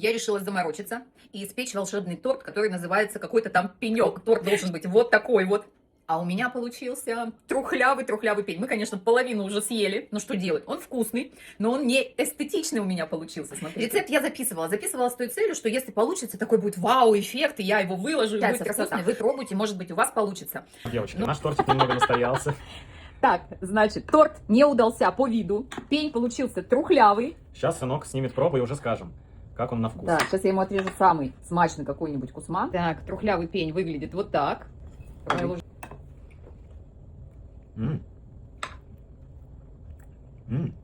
я решила заморочиться и испечь волшебный торт, который называется какой-то там пенек. Торт должен быть вот такой вот. А у меня получился трухлявый пень. Мы, конечно, половину уже съели, но что делать? Он вкусный, но он не эстетичный у меня получился. Смотрите. Рецепт я записывала с той целью, что если получится, такой будет вау-эффект, и я его выложу, и будет вкусный. Вы пробуйте, может быть, у вас получится. Девочки, наш тортик немного настоялся. Так, значит, торт не удался по виду, пень получился трухлявый. Сейчас сынок снимет пробу и уже скажем, как он на вкус. Да, сейчас я ему отрежу самый смачный какой-нибудь кусман. Так, трухлявый пень выглядит вот так. М. М.